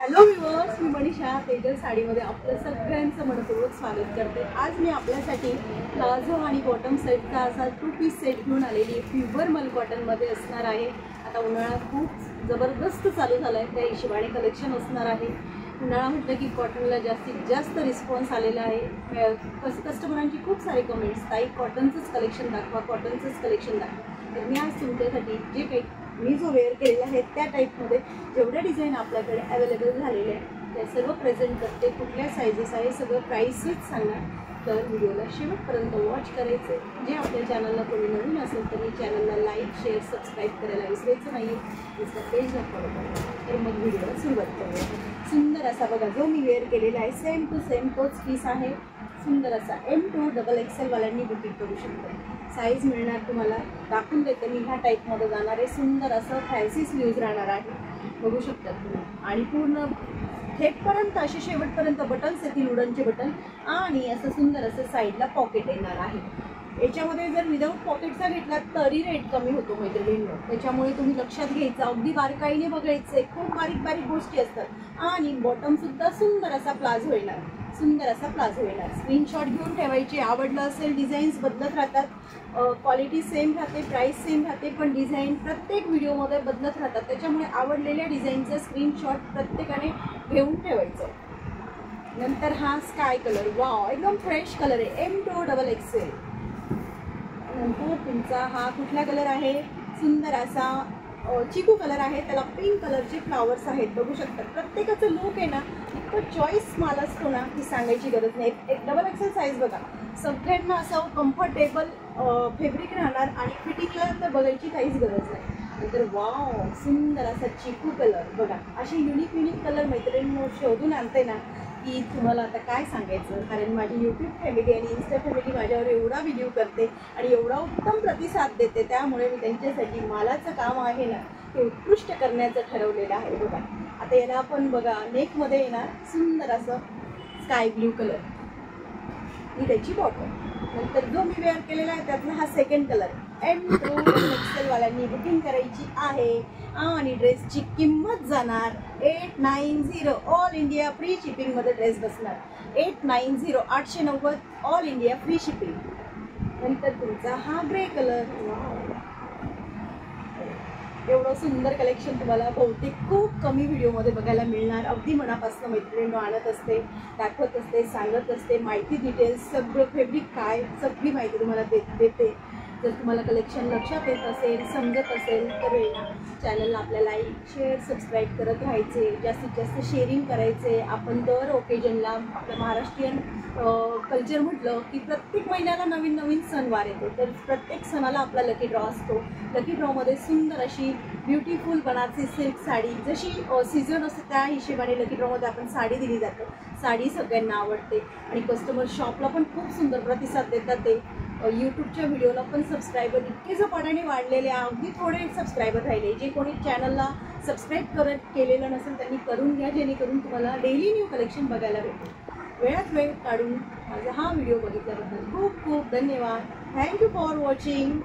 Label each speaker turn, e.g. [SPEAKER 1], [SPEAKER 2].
[SPEAKER 1] Hello viewers, मी मनीषा तेजल साडीमध्ये आपलं सगळ्यांचं मनपूर्वक स्वागत करते। आज मी आपल्यासाठी प्लाझो आणि बॉटम सेटचा असा 2 पीस सेट घेऊन आलेली प्युअर मल कॉटनमध्ये असणार आहे। आता उन्हाळा खूप जबरदस्त चालू झाला आहे, त्या हिशोबाने कलेक्शन असणार आहे। उन्हाळा म्हटलं की कॉटनला जास्तीत जास्त रिस्पॉन्स आलेला आहे। कस्टमरांची खूप सारे कमेंट्स, ताई कॉटनचंच कलेक्शन दाखवा, कॉटनचंच कलेक्शन दाखवा। तर मी आज तुमच्यासाठी जे काही मी जो वेअर केलेला आहे त्या टाईपमध्ये जेवढ्या डिझाईन आपल्याकडे अवेलेबल झालेले आहे त्या सर्व प्रेझेंट करते। कुठल्या सायझेस आहे सगळं प्राईसच सांगणार, तर व्हिडिओला शेवटपर्यंत वॉच करायचे। जे आपल्या चॅनलला कोणी नवीन असेल तर चॅनलला लाईक शेअर सबस्क्राईब करायला विसरायचं नाही। इंस्टा पेजला फॉलो करा। तर मग व्हिडिओला सुरुवात करूया। सुंदर असा बघा जो मी वेअर केलेला आहे सेम टू सेम तोच पीस आहे। सुंदर असा M2 XXL वाल्यांनी बुकिंग करू शकतो। साईज मिळणार तुम्हाला दाखवून देते मी, ह्या टाईपमध्ये जाणार आहे। सुंदर असं फॅन्सी स्लीव्ज राहणार आहे, बघू शकता तुम्ही। आणि पूर्ण थेटपर्यंत असे शेवटपर्यंत बटन्स येतील, उडनचे बटन, आणि असं सुंदर असं साईडला पॉकेट येणार आहे। याच्यामध्ये जर विदाऊट पॉकेटचा घेतला तरी रेट कमी होतो मैत्रिणींनो, त्याच्यामुळे तुम्ही लक्षात घ्यायचं, अगदी बारकाईने बघायचं आहे। खूप बारीक बारीक गोष्टी असतात। आणि बॉटमसुद्धा सुंदर असा प्लाझो येणार, सुंदर असा प्लाझो येणार। स्क्रीनशॉट घेऊन ठेवायचे, आवडलं असेल। डिझाईन्स बदलत राहतात, क्वालिटी सेम राहते, प्राईस सेम राहते, पण डिझाईन प्रत्येक व्हिडिओमध्ये बदलत राहतात। त्याच्यामुळे आवडलेल्या डिझाईनचा स्क्रीनशॉट प्रत्येकाने घेऊन ठेवायचं। नंतर हा स्काय कलर, वाव एकदम फ्रेश कलर आहे, M2 XXL। नंतर तुमचा हा कुठला कलर आहे, सुंदर असा चिकू कलर आहे, त्याला पिंक कलरचे फ्लावर्स आहेत, बघू शकता। प्रत्येकाचं लुक आहे ना इतकं चॉईस माल असतो ना की सांगायची गरज नाही। एक XXL साईज बघा, सगळ्यांना असं कम्फर्टेबल फॅब्रिक राहणार आणि फिटिंगला तर बघायची काहीच गरज नाही। नंतर वाव सुंदर असा चिकू कलर बघा, अशी युनिक कलर मैत्रिणींनो शोधून आणते ना की तुम्हाला आता काय सांगायचं। कारण माझी यूट्यूब फॅमिली आणि इन्स्टा फॅमिली माझ्यावर एवढा व्हिडिओ करते आणि एवढा उत्तम प्रतिसाद देते, त्यामुळे मी त्यांच्यासाठी मालाचं काम आहे ना ते उत्कृष्ट करण्याचं ठरवलेलं आहे। बघा आता याला आपण बघा नेकमध्ये येणार सुंदर असं स्काय ब्ल्यू कलर ही त्याची बॉटम। नंतर जो मी वेअर केलेला आहे त्यातला हा सेकंड कलर, M2 XXL वाल्यांनी बुकिंग करायची आहे। आणि ड्रेसची किंमत जाणार 890, ऑल इंडिया फ्री शिपिंगमध्ये ड्रेस बसणार 890, 890 ऑल इंडिया फ्री शिपिंग। नंतर तुमचा हा ग्रे कलर, एवढं सुंदर कलेक्शन तुम्हाला बहुतेक खूप कमी व्हिडिओमध्ये बघायला मिळणार। अगदी मनापासून मैत्रिणींनो आणत असते, दाखवत असते, सांगत असते, माहिती डिटेल्स सगळं फॅब्रिक काय सगळी माहिती तुम्हाला देते। जर तुम्हाला कलेक्शन लक्षात येत असेल, समजत असेल तर चॅनलला आपल्या लाईक शेअर सबस्क्राईब करत राहायचे, जास्तीत जास्त शेअरिंग करायचे। आपण दर ओकेजनला आपलं महाराष्ट्रीयन कल्चर म्हटलं की प्रत्येक महिन्याला नवीन नवीन सणवार येतो, तर प्रत्येक सणाला आपला लकी ड्रॉ असतो। लकी ड्रॉमध्ये सुंदर अशी ब्युटिफुल बनारसी सिल्क साडी, जशी सीझन असते त्या हिशोबाने लकी ड्रॉमध्ये आपण साडी दिली जाते। साडी सगळ्यांना आवडते आणि कस्टमर शॉपला पण खूप सुंदर प्रतिसाद देतात। ते यूट्यूबच्या व्हिडिओला पण सबस्क्रायबर इतके झपाट्याने वाढलेले, अगदी थोडे सबस्क्रायबर राहिले। जे कोणी चॅनलला सबस्क्राईब केलेलं नसेल त्यांनी करून घ्या, जेणेकरून तुम्हाला डेली न्यू कलेक्शन बघायला भेटेल। वेळात वेळ काढून माझा हा व्हिडिओ बघितल्याबद्दल खूप खूप धन्यवाद। Thank you for watching.